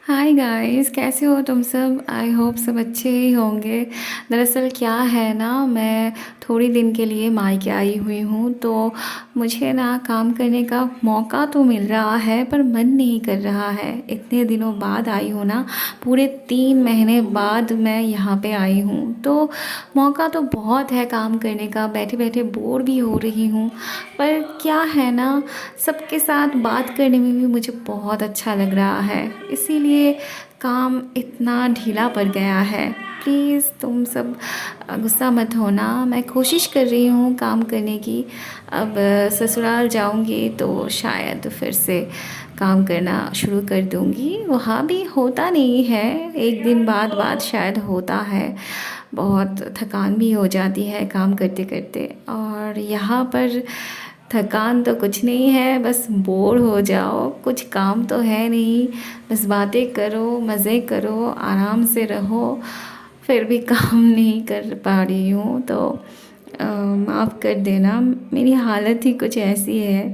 Hi guys, कैसे हो तुम सब? आई होप सब अच्छे ही होंगे। दरअसल क्या है ना, मैं थोड़ी दिन के लिए मायके आई हुई हूँ, तो मुझे ना काम करने का मौका तो मिल रहा है पर मन नहीं कर रहा है। इतने दिनों बाद आई हूँ ना, पूरे 3 महीने बाद मैं यहाँ पे आई हूँ, तो मौका तो बहुत है काम करने का। बैठे बैठे बोर भी हो रही हूँ, पर क्या है ना, सबके साथ बात करने में भी मुझे बहुत अच्छा लग रहा है, इसीलिए काम इतना ढीला पड़ गया है। प्लीज़ तुम सब गुस्सा मत होना, मैं कोशिश कर रही हूँ काम करने की। अब ससुराल जाऊँगी तो शायद फिर से काम करना शुरू कर दूँगी। वहाँ भी होता नहीं है, एक दिन बाद शायद होता है। बहुत थकान भी हो जाती है काम करते करते, और यहाँ पर थकान तो कुछ नहीं है, बस बोर हो जाओ। कुछ काम तो है नहीं, बस बातें करो, मज़े करो, आराम से रहो। फिर भी काम नहीं कर पा रही हूँ, तो माफ़ कर देना, मेरी हालत ही कुछ ऐसी है।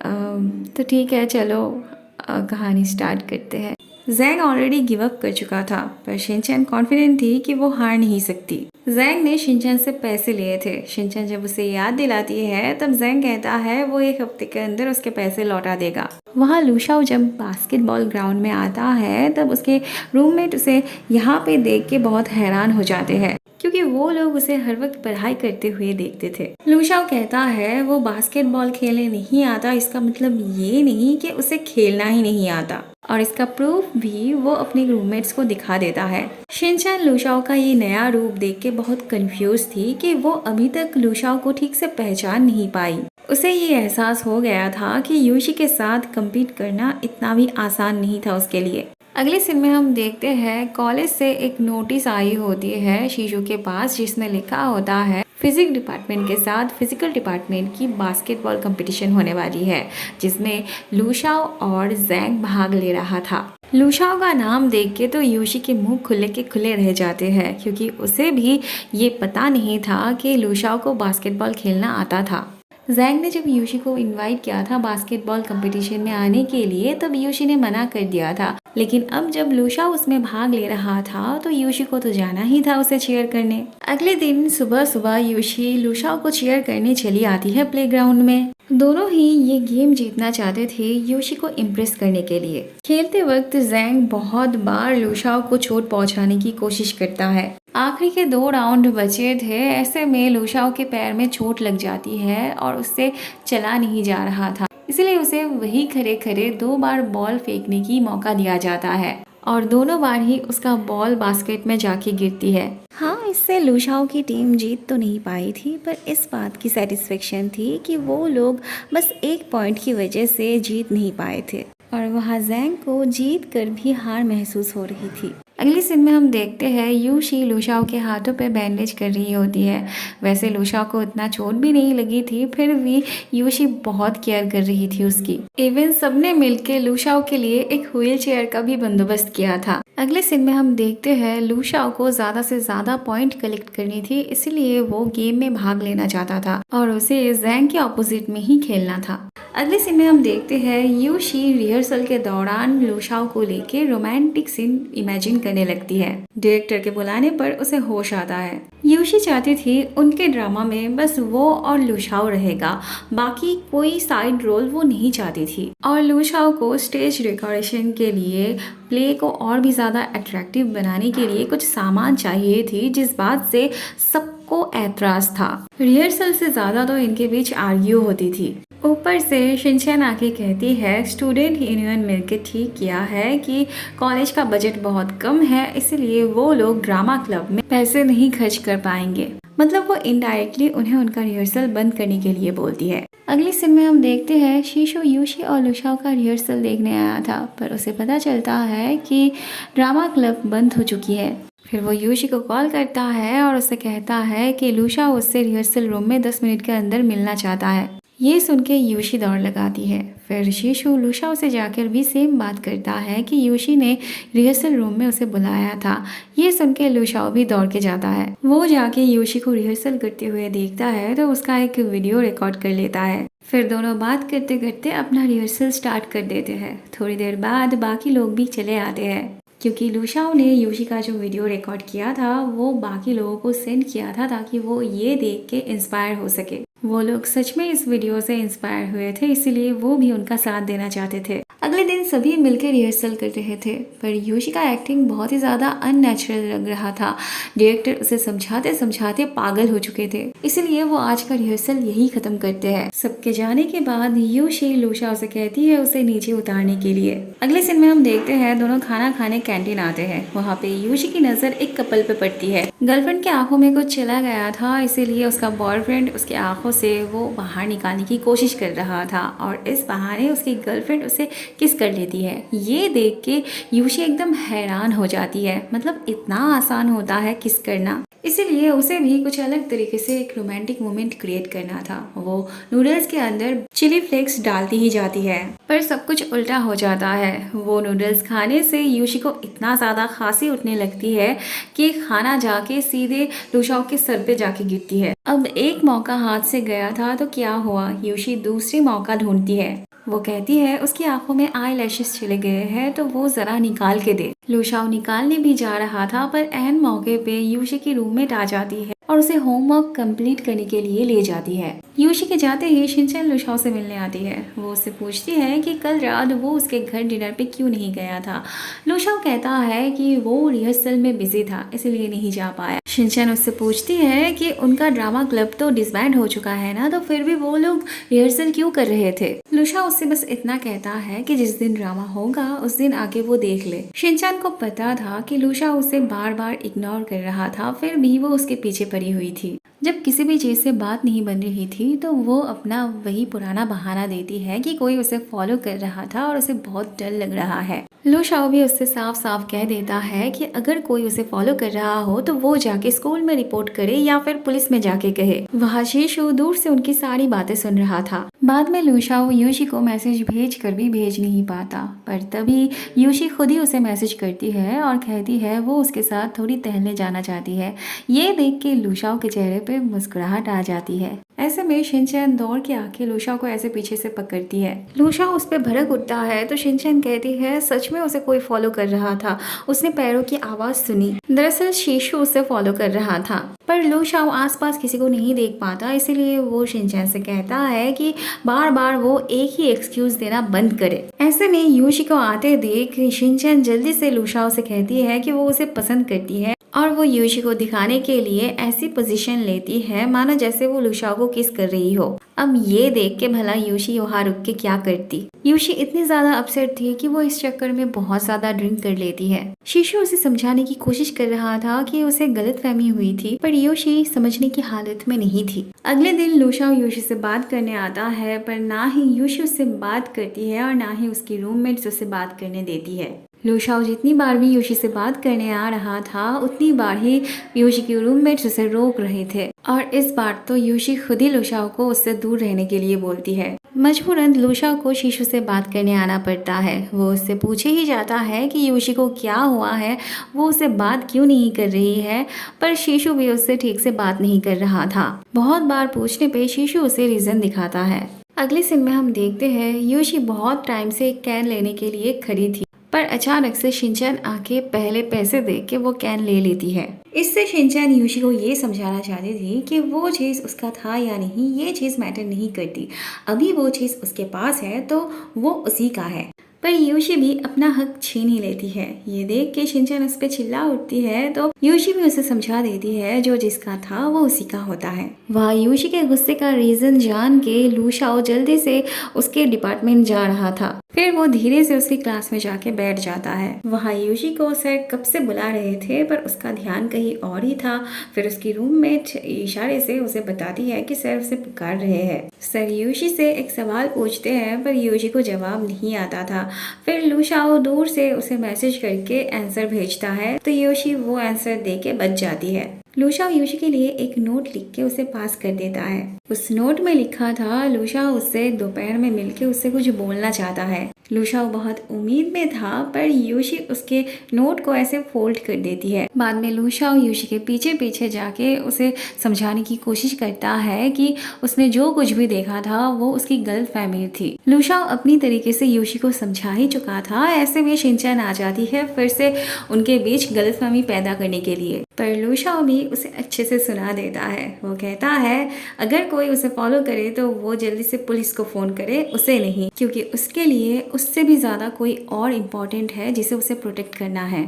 तो ठीक है, चलो कहानी स्टार्ट करते हैं। जैंग ऑलरेडी गिव अप कर चुका था, पर शिनचैन कॉन्फिडेंट थी कि वो हार नहीं सकती। जैंग ने शिनचैन से पैसे लिए थे। शिनचैन जब उसे याद दिलाती है, तब जैंग कहता है वो 1 हफ्ते के अंदर उसके पैसे लौटा देगा। वहाँ लूशाओ जब बास्केटबॉल ग्राउंड में आता है, तब उसके रूममेट उसे यहाँ पे देख के बहुत हैरान हो जाते हैं, क्योंकि वो लोग उसे हर वक्त पढ़ाई करते हुए देखते थे। लूशाओ कहता है वो बास्केटबॉल खेलने नहीं आता, इसका मतलब ये नहीं कि उसे खेलना ही नहीं आता, और इसका प्रूफ भी वो अपने रूममेट्स को दिखा देता है। शिनचैन लूशाओ का ये नया रूप देख के बहुत कंफ्यूज थी कि वो अभी तक लूशाओ को ठीक से पहचान नहीं पाई। उसे ये एहसास हो गया था कि यूशी के साथ compete करना इतना भी आसान नहीं था उसके लिए। अगले सीन में हम देखते हैं कॉलेज से एक नोटिस आई होती है शीशु के पास, जिसमें लिखा होता है फिजिक्स डिपार्टमेंट के साथ फिजिकल डिपार्टमेंट की बास्केटबॉल कंपटीशन होने वाली है, जिसमें लूशाओ और जैंग भाग ले रहा था। लूशाओ का नाम देख के तो यूशी के मुंह खुले के खुले रह जाते हैं, क्योंकि उसे भी ये पता नहीं था कि लूशाओ को बास्केटबॉल खेलना आता था। जैंग ने जब यूशी को इनवाइट किया था बास्केटबॉल कंपटीशन में आने के लिए, तब यूशी ने मना कर दिया था, लेकिन अब जब लूशा उसमें भाग ले रहा था तो यूशी को तो जाना ही था उसे चीयर करने। अगले दिन सुबह सुबह यूशी लूशा को चीयर करने चली आती है प्लेग्राउंड में। दोनों ही ये गेम जीतना चाहते थे यूशी को इम्प्रेस करने के लिए। खेलते वक्त जैंग बहुत बार लूशा को चोट पहुंचाने की कोशिश करता है। आखिरी के 2 राउंड बचे थे, ऐसे में लूशाओ के पैर में चोट लग जाती है और उससे चला नहीं जा रहा था, इसलिए उसे वही खड़े खड़े 2 बार बॉल फेंकने की मौका दिया जाता है, और दोनों बार ही उसका बॉल बास्केट में जाके गिरती है। हाँ, इससे लूशाओ की टीम जीत तो नहीं पाई थी, पर इस बात की सेटिस्फेक्शन थी कि वो लोग बस 1 पॉइंट की वजह से जीत नहीं पाए थे, और वहाँ जैंग को जीत कर भी हार महसूस हो रही थी। अगले सीन में हम देखते हैं यूशी लूशाओ के हाथों पे बैंडेज कर रही होती है। वैसे लूशाओ को इतना चोट भी नहीं लगी थी, फिर भी यूशी बहुत केयर कर रही थी उसकी। इवन सबने मिलकर लूशाओ के लिए एक व्हील चेयर का भी बंदोबस्त किया था। अगले सीन में हम देखते हैं लूशाओ को ज्यादा से ज्यादा पॉइंट कलेक्ट करनी थी, इसलिए वो गेम में भाग लेना चाहता था और उसे जैंग के ऑपोजिट में ही खेलना था। अगले सीन में हम देखते हैं यूशी रिहर्सल के दौरान लूशाओ को लेके रोमांटिक सीन इमेजिन करने लगती है। डायरेक्टर के बुलाने पर उसे होश आता है। यूशी चाहती थी उनके ड्रामा में बस वो और लूशाओ रहेगा, बाकी कोई साइड रोल वो नहीं चाहती थी। और लूशाओ को स्टेज डेकोरेशन के लिए प्ले को और भी ज्यादा अट्रैक्टिव बनाने के लिए कुछ सामान चाहिए थी, जिस बात से सबको ऐतराज था। रिहर्सल से ज्यादा तो इनके बीच आर्ग्यू होती थी। ऊपर से शिनचैन आके कहती है स्टूडेंट यूनियन मिलकर ठीक किया है कि कॉलेज का बजट बहुत कम है, इसलिए वो लोग ड्रामा क्लब में पैसे नहीं खर्च कर पाएंगे। मतलब वो इनडायरेक्टली उन्हें उनका रिहर्सल बंद करने के लिए बोलती है। अगले सीन में हम देखते हैं शीशु यूशी और लूशाओ का रिहर्सल देखने आया था, पर उसे पता चलता है कि ड्रामा क्लब बंद हो चुकी है। फिर वो यूशी को कॉल करता है और उसे कहता है कि लूशा उससे रिहर्सल रूम में 10 मिनट के अंदर मिलना चाहता है। ये सुन के यूशी दौड़ लगाती है। फिर शीशु लूशाओ से जाकर भी सेम बात करता है कि यूशी ने रिहर्सल रूम में उसे बुलाया था। ये सुन के लूशाओ भी दौड़ के जाता है। वो जाके यूशी को रिहर्सल करते हुए देखता है तो उसका एक वीडियो रिकॉर्ड कर लेता है। फिर दोनों बात करते करते अपना रिहर्सल स्टार्ट कर देते हैं। थोड़ी देर बाद बाकी लोग भी चले आते हैं, क्योंकि लूशाओ ने यूशी का जो वीडियो रिकॉर्ड किया था वो बाकी लोगों को सेंड किया था ताकि वो ये देख के इंस्पायर हो सके। वो लोग सच में इस वीडियो से इंस्पायर हुए थे, इसीलिए वो भी उनका साथ देना चाहते थे। अगले दिन सभी मिलकर रिहर्सल कर रहे थे, पर यूशी का एक्टिंग बहुत ही ज़्यादा अननेचुरल लग रहा था। डायरेक्टर उसे समझाते समझाते पागल हो चुके थे, इसलिए वो आज का रिहर्सल यही खत्म करते हैं। सबके जाने के बाद यूशी लूशाओ से कहती है उसे नीचे उतारने के लिए। अगले सीन में हम देखते हैं दोनों खाना खाने कैंटीन आते हैं। वहाँ पे यूशी की नजर एक कपल पे पड़ती है। गर्लफ्रेंड के आंखों में कुछ चला गया था, इसीलिए उसका बॉयफ्रेंड उसके आंखों से वो बाहर निकालने की कोशिश कर रहा था और इस बहाने उसकी गर्लफ्रेंड उसे किस कर लेती है। ये देख के यूशी एकदम हैरान हो जाती है, मतलब इतना आसान होता है किस करना। इसीलिए उसे भी कुछ अलग तरीके से एक रोमांटिक मोमेंट क्रिएट करना था। वो नूडल्स के अंदर चिली फ्लेक्स डालती ही जाती है, पर सब कुछ उल्टा हो जाता है। वो नूडल्स खाने से यूशी को इतना ज़्यादा खांसी उठने लगती है कि खाना जाके सीधे लूशाओ के सर पे जाके गिरती है। अब एक मौका हाथ से गया था तो क्या हुआ, यूशी दूसरी मौका ढूंढती है। वो कहती है उसकी आंखों में आई लैशेस चले गए हैं तो वो जरा निकाल के दे। लूशाओ निकालने भी जा रहा था, पर एहन मौके पे यूशी की रूममेट आ जाती है और उसे होमवर्क कंप्लीट करने के लिए ले जाती है। यूशी के जाते ही शिनचैन लूशाओ से मिलने आती है। वो उससे पूछती है कि कल रात वो उसके घर डिनर पे क्यों नहीं गया था। लूशाओ कहता है कि वो रिहर्सल में बिजी था, इसलिए नहीं जा पाया। शिनचैन उससे पूछती है कि उनका ड्रामा क्लब तो डिसबैंड हो चुका है ना, तो फिर भी वो लोग रिहर्सल क्यों कर रहे थे। लूशाओ उससे बस इतना कहता है कि जिस दिन ड्रामा होगा उस दिन आके वो देख ले। शिनचैन को पता था कि लूशाओ उसे बार बार इग्नोर कर रहा था, फिर भी वो उसके पीछे पड़ी हुई थी। जब किसी भी चीज से बात नहीं बन रही थी तो वो अपना वही पुराना बहाना देती है कि कोई उसे फॉलो कर रहा था और उसे बहुत डर लग रहा है। लूशाओ भी उससे साफ साफ कह देता है कि अगर कोई उसे फॉलो कर रहा हो तो वो जाके स्कूल में रिपोर्ट करे या फिर पुलिस में जाके कहे। वहाँ शीशु दूर से उनकी सारी बातें सुन रहा था। बाद में लूशाओ यूशी को मैसेज भेज कर भी भेज नहीं पाता, पर तभी यूशी खुद ही उसे मैसेज करती है और कहती है वो उसके साथ थोड़ी टहलने जाना चाहती है। ये देख के लूशाओ के चेहरे पे मुस्कुराहट आ जाती है। ऐसे में शिनचैन दौड़ के आके लूशाओ को ऐसे पीछे से पकड़ती है। लूशाओ उस पर भड़क उठता है तो शिनचैन कहती है सच में उसे कोई फॉलो कर रहा था, उसने पैरों की आवाज सुनी। दरअसल शीशु उसे फॉलो कर रहा था, पर लूशाओ आसपास किसी को नहीं देख पाता, इसीलिए वो शिनचैन से कहता है कि बार बार वो एक ही एक्सक्यूज देना बंद करे। ऐसे में यूशी को आते देख शिनचैन जल्दी से लूशाओ से कहती है कि वो उसे पसंद करती है और वो यूशी को दिखाने के लिए ऐसी पोजीशन लेती है मानो जैसे वो लूशाओ को किस कर रही हो। अब ये देख के भला यूशी वहाँ रुक के क्या करती। यूशी इतनी ज्यादा अपसेट थी कि वो इस चक्कर में बहुत ज्यादा ड्रिंक कर लेती है। शीशु उसे समझाने की कोशिश कर रहा था कि उसे गलतफहमी हुई थी, पर यूशी समझने की हालत में नहीं थी। अगले दिन लूशाओ यूशी से बात करने आता है, पर ना ही यूशी उससे बात करती है और ना ही उसकी रूममेट्स उससे बात करने देती है। लूशाओ जितनी बार भी यूशी से बात करने आ रहा था उतनी बार ही यूशी के रूममेट्स उसे रोक रहे थे और इस बार तो यूशी खुद ही लूशाओ को उससे दूर रहने के लिए बोलती है। मजबूरन लूशाओ को शीशु से बात करने आना पड़ता है। वो उससे पूछे ही जाता है कि यूशी को क्या हुआ है, वो उससे बात क्यों नहीं कर रही है, पर शीशु भी उससे ठीक से बात नहीं कर रहा था। बहुत बार पूछने पे शीशु उसे रीजन दिखाता है। अगले सीन में हम देखते हैं यूशी बहुत टाइम से एक कैन लेने के लिए खड़ी थी, पर अचानक से शिनचैन आके पहले पैसे दे के वो कैन ले लेती है। इससे शिनचैन यूशी को ये समझाना चाहती थी कि वो चीज़ उसका था या नहीं ये चीज़ मैटर नहीं करती, अभी वो चीज़ उसके पास है तो वो उसी का है। पर यूशी भी अपना हक छीन ही लेती है। ये देख के शिनचैन उस पर चिल्ला उठती है तो यूशी भी उसे समझा देती है जो जिसका था वो उसी का होता है। वह यूशी के गुस्से का रीजन जान के लूशाओ जल्दी से उसके डिपार्टमेंट जा रहा था। फिर वो धीरे से उसकी क्लास में जाके बैठ जाता है। वहाँ यूशी को सर कब से बुला रहे थे पर उसका ध्यान कहीं और ही था। फिर उसकी रूममेट इशारे से उसे बताती है कि सर उसे पुकार रहे हैं। सर यूशी से एक सवाल पूछते हैं पर यूशी को जवाब नहीं आता था। फिर लूशाओ दूर से उसे मैसेज करके आंसर भेजता है तो यूशी वो आंसर दे के बच जाती है। लूशा यूशी के लिए एक नोट लिख के उसे पास कर देता है। उस नोट में लिखा था लूशा उससे दोपहर में मिलके उससे कुछ बोलना चाहता है। लूशा बहुत उम्मीद में था, पर यूशी उसके नोट को ऐसे फोल्ड कर देती है। बाद में लूशा यूशी के पीछे पीछे जाके उसे समझाने की कोशिश करता है कि उसने जो कुछ भी देखा था वो उसकी गलतफहमी थी। लूशा अपनी तरीके से यूशी को समझा ही चुका था। ऐसे में शिनचैन आ जाती है फिर से उनके बीच गलतफहमी पैदा करने के लिए, पर लूशा भी उसे अच्छे से सुना देता है। वो कहता है अगर कोई उसे फॉलो करे तो वो जल्दी से पुलिस को फ़ोन करे, उसे नहीं, क्योंकि उसके लिए उससे भी ज़्यादा कोई और इम्पोर्टेंट है जिसे उसे प्रोटेक्ट करना है।